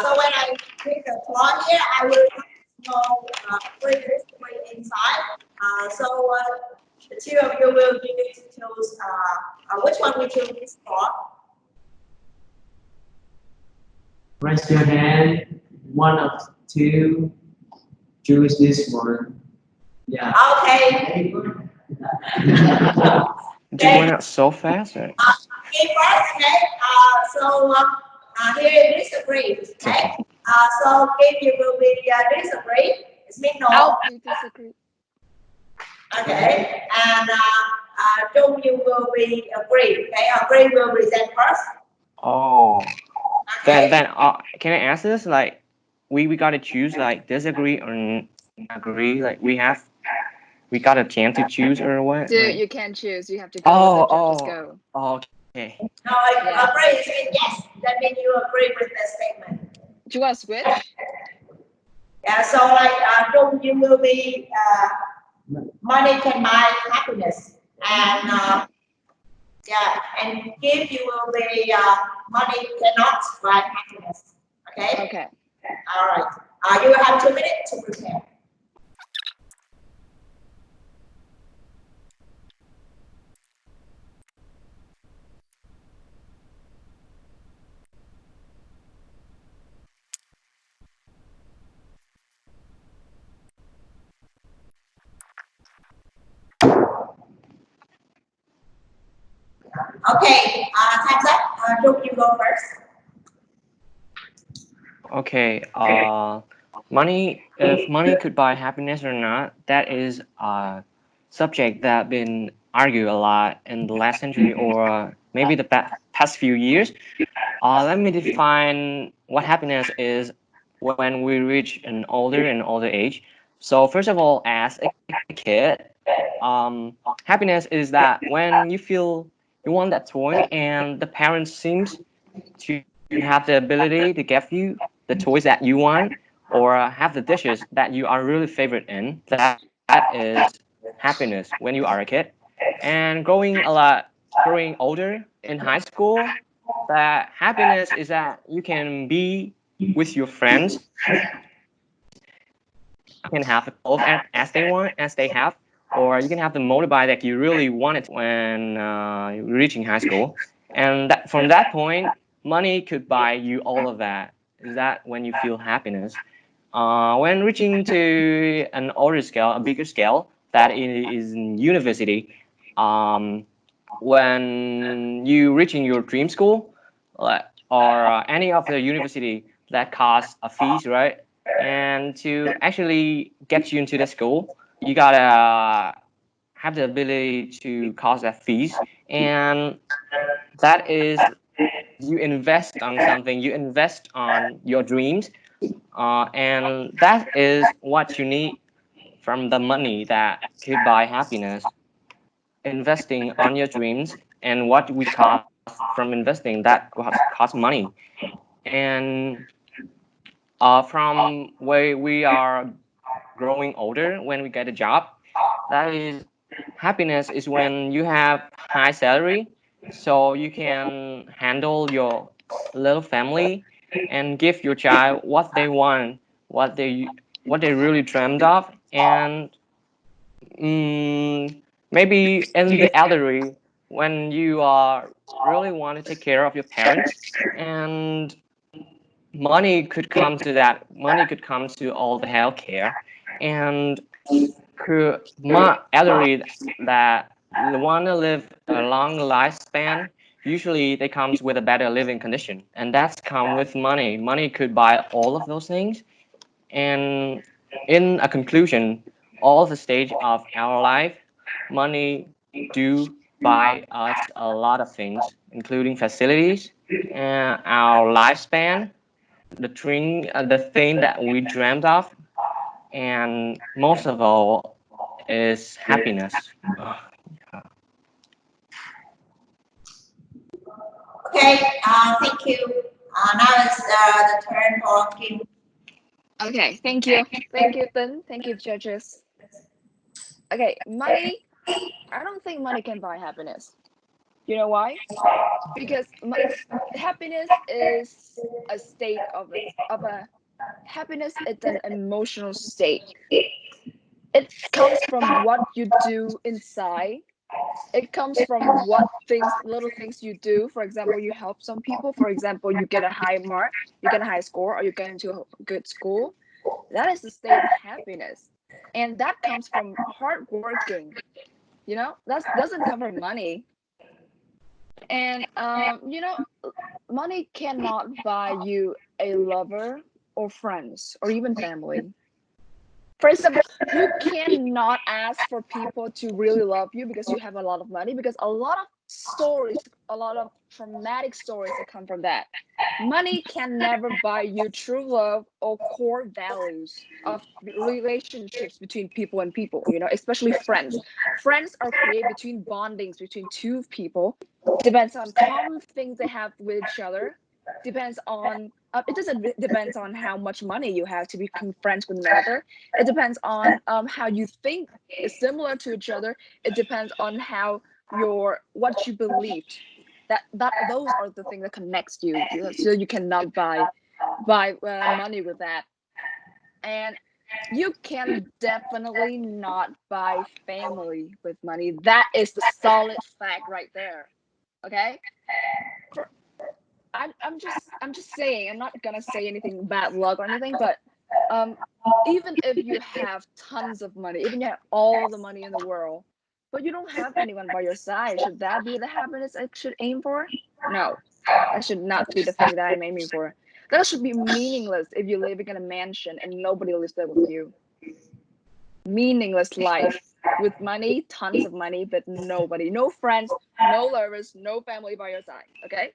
So when I click the plot here, I will know where this way inside. The two of you will need to choose which one we choose this plot. Raise your hand. One of two. Choose this one. Yeah. Okay. It went out so fast. Right? Okay, first, okay. Here disagree. Okay. So if you will be disagree, it means no. I'll be disagree. Okay. And Trung, you will be agree. Okay. Agree will present first. Oh. Okay. Then can I ask this? Like, we gotta choose like disagree or agree. Like we got a chance to choose or what? Dude, Like, you can't choose. You have to go with the judges go. Okay. No, agree is mean yes. That means you agree with the statement. Do you want to switch? Yeah. So Trung, you will be money can buy happiness, and and give you will be money cannot buy happiness. Okay. Okay. All right. You will have 2 minutes to prepare. Okay. Time's up. Trung, you go first. Okay. Money. If money could buy happiness or not, that is a subject that been argued a lot in the last century or maybe the past few years. Let me define what happiness is when we reach an older and older age. So first of all, as a kid, happiness is that when you feel you want that toy and the parents seems to have the ability to give you the toys that you want or have the dishes that you are really favorite in. That is happiness when you are a kid. And growing older in high school, that happiness is that you can be with your friends, can have the clothes as they want, as they have, or you can have the motorbike that you really wanted when reaching high school. And from that point, money could buy you all of that. Is that when you feel happiness? When reaching to an older scale, a bigger scale, that is in university, um, when you reaching your dream school, or any of the university that costs a fees, right? And to actually get you into the school, you gotta have the ability to cost that fees, and that is you invest on something, you invest on your dreams, and that is what you need from the money that could buy happiness. Investing on your dreams and what we cost from investing that cost money. And from where we are growing older, when we get a job, that is happiness is when you have high salary, so you can handle your little family and give your child what they want, what they really dreamed of, and maybe in the elderly when you are really want to take care of your parents, and money could come to that. Money could come to all the healthcare, and elderly that want to live a long lifespan. Usually, they comes with a better living condition, and that's come with money. Money could buy all of those things. And in a conclusion, all the stage of our life, money do buy us a lot of things, including facilities, and our lifespan, the thing that we dreamed of, and most of all is happiness. Okay. Thank you. Now it's the turn for Kim. Okay. Thank you. Thank you, Tính. Thank you, judges. Okay. Money. I don't think money can buy happiness. You know why? Because happiness is a state of a happiness. It's an emotional state. It comes from what you do inside. It comes from what things, little things you do. For example, you help some people. For example, you get a high mark, you get a high score, or you get into a good school. That is the state of happiness, and that comes from hard working. You know, that doesn't come from money. And money cannot buy you a lover or friends or even family. For example, you cannot ask for people to really love you because you have a lot of money, because a lot of stories, a lot of traumatic stories that come from that. Money can never buy you true love or core values of relationships between people and people, especially friends. Friends are created between bondings between two people, depends on common things they have with each other, depends on it doesn't depends on how much money you have to become friends with another. It depends on how you think is similar to each other. It depends on how what you believed. That those are the things that connects you. So you cannot buy money with that. And you can definitely not buy family with money. That is the solid fact right there. Okay. For, I'm just saying, I'm not gonna say anything bad luck or anything, but um even if you have tons of money, even you have all the money in the world, but you don't have anyone by your side, should that be the happiness I should aim for? No, that should not be the thing that I'm aiming for. That should be meaningless if you're living in a mansion and nobody lives there with you. Meaningless life with money, tons of money, but nobody, no friends, no lovers, no family by your side. Okay.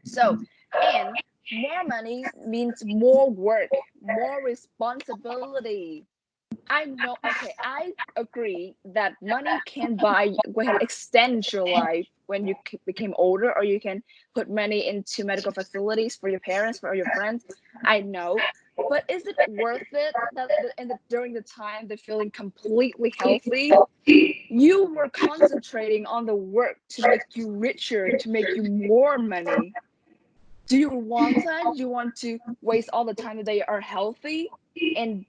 So, and more money means more work, more responsibility. I know, okay, I agree that money can extend your life when you became older, or you can put money into medical facilities for your parents, for your friends. I know. But is it worth it that during the time they're feeling completely healthy, you were concentrating on the work to make you richer, to make you more money? Do you want that? Do you want to waste all the time that they are healthy and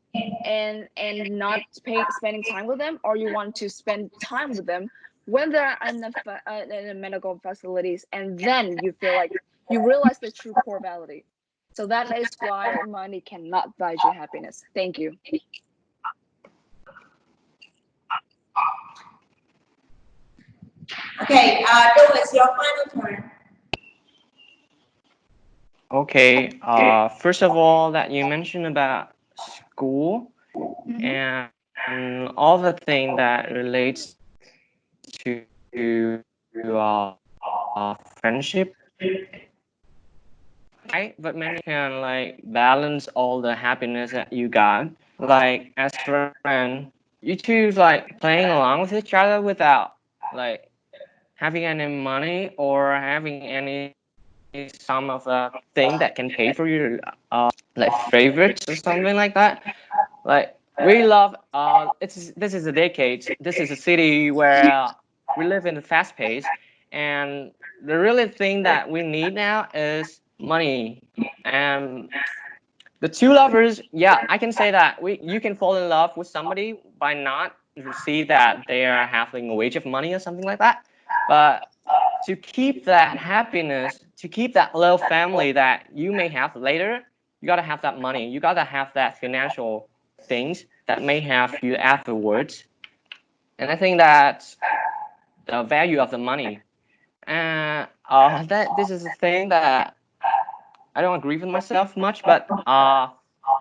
not spending time with them, or you want to spend time with them when they're in the medical facilities, and then you feel like you realize the true core value? So that is why money cannot buy you happiness. Thank you. Okay, Joe, it's your final turn. Okay. First of all, that you mentioned about school Mm-hmm. and all the thing that relates to friendship. Right, but many can like balance all the happiness that you got. Like as friend, you choose like playing along with each other without like having any money or having any some of the thing that can pay for your like favorites or something like that. Like we love it's this is a decade. This is a city where we live in a fast pace, and the really thing that we need now is money. And the two lovers, yeah, I can say that you can fall in love with somebody by not see that they are having a wage of money or something like that. But to keep that happiness, to keep that little family that you may have later, you gotta have that money. You gotta have that financial things that may have you afterwards. And I think that's the value of the money. And that this is a thing that I don't agree with myself much, but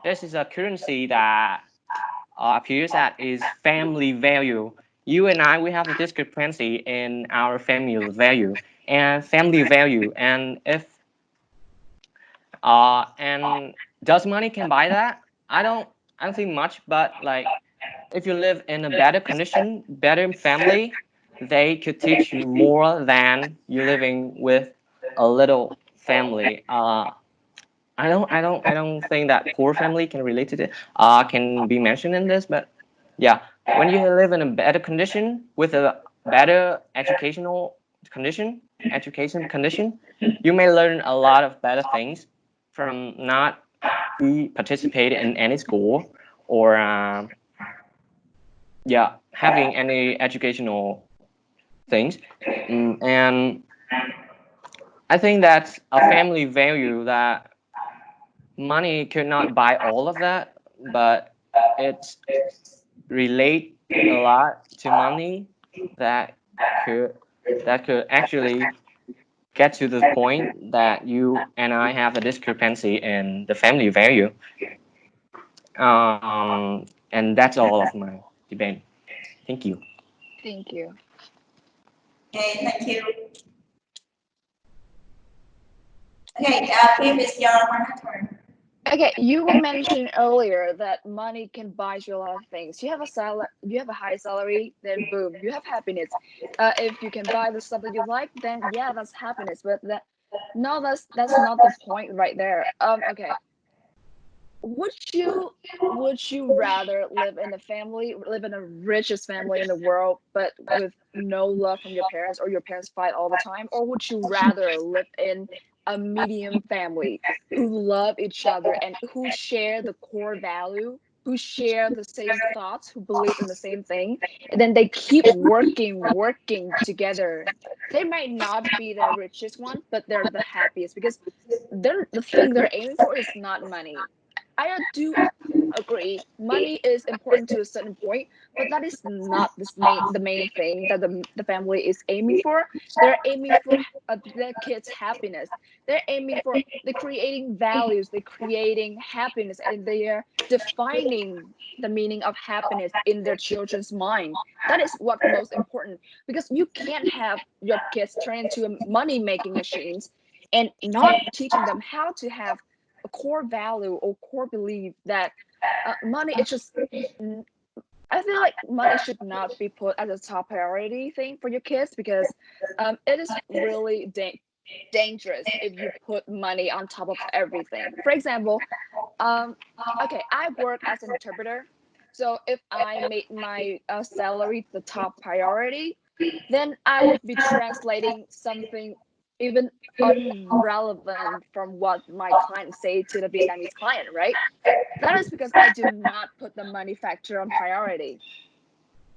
this is a currency that appears that is family value. You and I, we have a discrepancy in our family value and family value. And if and does money can buy that? I don't think much, but like if you live in a better condition, better family, they could teach you more than you living with a little family. I don't think that poor family can relate to it. Can be mentioned in this, but yeah, when you live in a better condition with a better educational condition, education condition, you may learn a lot of better things from not be participating in any school or having any educational things. And I think that's a family value that money could not buy all of that, but it's relate a lot to money that could actually get to the point that you and I have a discrepancy in the family value. And that's all of my debate. Thank you. Thank you. Okay, thank you. Okay, Kim, it's your turn. Okay, you were mentioning earlier that money can buy you a lot of things. You have a high salary, then boom, you have happiness. If you can buy the stuff that you like, then yeah, that's happiness. But that's not the point right there. Okay. Would you rather live in a richest family in the world, but with no love from your parents, or your parents fight all the time, or would you rather live in a medium family who love each other and who share the core value, who share the same thoughts, who believe in the same thing, and then they keep working together? They might not be the richest one, but they're the happiest because the thing they're aiming for is not money. I do agree, money is important to a certain point, but that is not the main thing that the family is aiming for. They're aiming for their kids' happiness. They're creating values, they're creating happiness, and they are defining the meaning of happiness in their children's mind. That is what's most important, because you can't have your kids turn into money making machines and not teaching them how to have a core value or core belief that money is just. I feel like money should not be put as a top priority thing for your kids, because it is really dangerous if you put money on top of everything. For example, okay, I work as an interpreter, so if I made my salary the top priority, then I would be translating something even irrelevant from what my client say to the Vietnamese client, right? That is because I do not put the money factor on priority.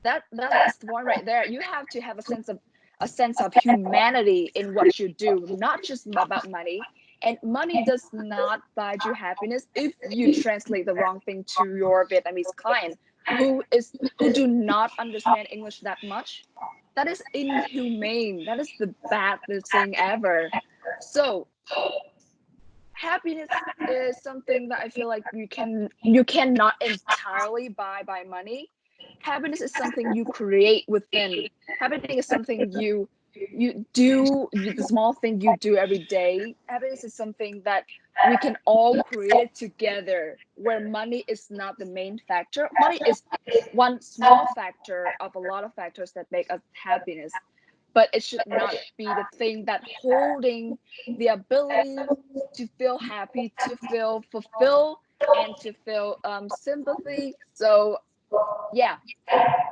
That's the one right there. You have to have a sense of humanity in what you do, not just about money. And money does not buy you happiness if you translate the wrong thing to your Vietnamese client who do not understand English that much. That is inhumane. That is the baddest thing ever. So happiness is something that I feel like you cannot entirely buy by money. Happiness is something you create within. Happiness is something you do, the small thing you do every day. Happiness is something that we can all create together, where money is not the main factor. Money is one small factor of a lot of factors that make us happiness, but it should not be the thing that holding the ability to feel happy, to feel fulfilled, and to feel sympathy. So yeah,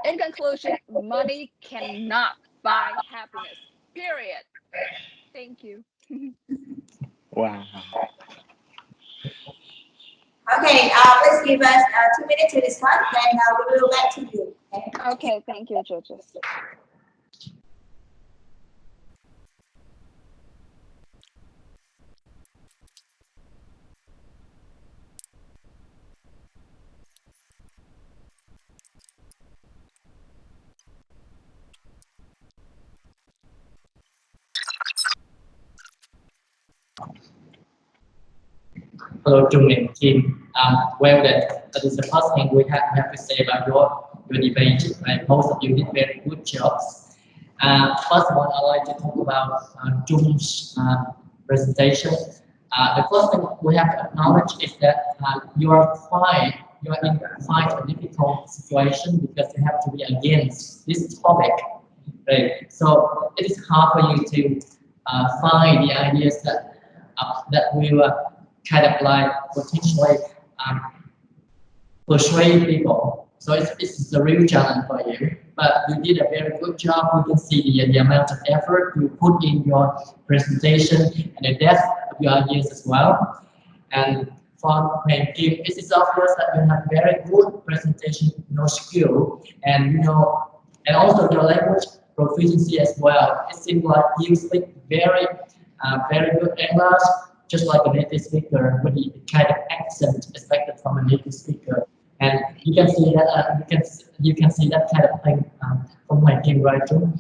in conclusion, money cannot buy happiness, period. Thank you. Wow. Okay, please give us 2 minutes to discuss, then we will back to you. Okay? Okay, thank you, judges. Hello, Trung and Kim. Well, that is the first thing we have to say about your debate. Right? Most of you did very good jobs. First of all, I'd like to talk about Jung's presentation. The first thing we have to acknowledge is that you are in quite a difficult situation because you have to be against this topic. Right? So it is hard for you to find the ideas that will kind of like potentially persuade people. So it's a real challenge for you. but you did a very good job. We can see the amount of effort you put in your presentation and the depth of your ideas as well. And for Kim, it is obvious that you have very good presentation skill, and and also your language proficiency as well. It seems like you speak very good English, just like a native speaker, with the kind of accent expected from a native speaker. And you can see that you can see that kind of thing from my Kim, right, Trung?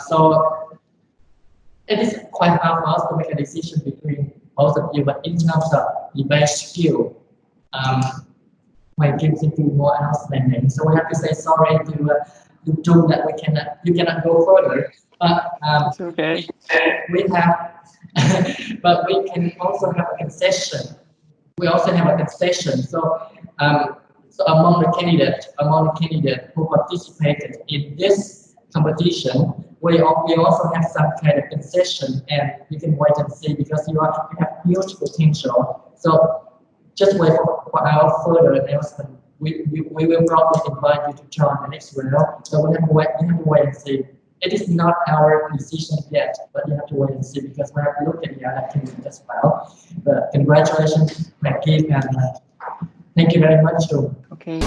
So it is quite hard for us to make a decision between both of you, but in terms of debate skill, my Kim seems to be more outstanding. So we have to say sorry to Trung that you cannot go further. But It's okay. we have, but we can also have a concession. We also have a concession. So among the candidates who participated in this competition, we also have some kind of concession, and you can wait and see because you have huge potential. So just wait for our further announcement. We will probably invite you to join the next round. So you have to wait and see. It is not our decision yet, but you have to wait and see because we have to look at the other candidates as well. But congratulations, Kim, and thank you very much, Trung. Okay.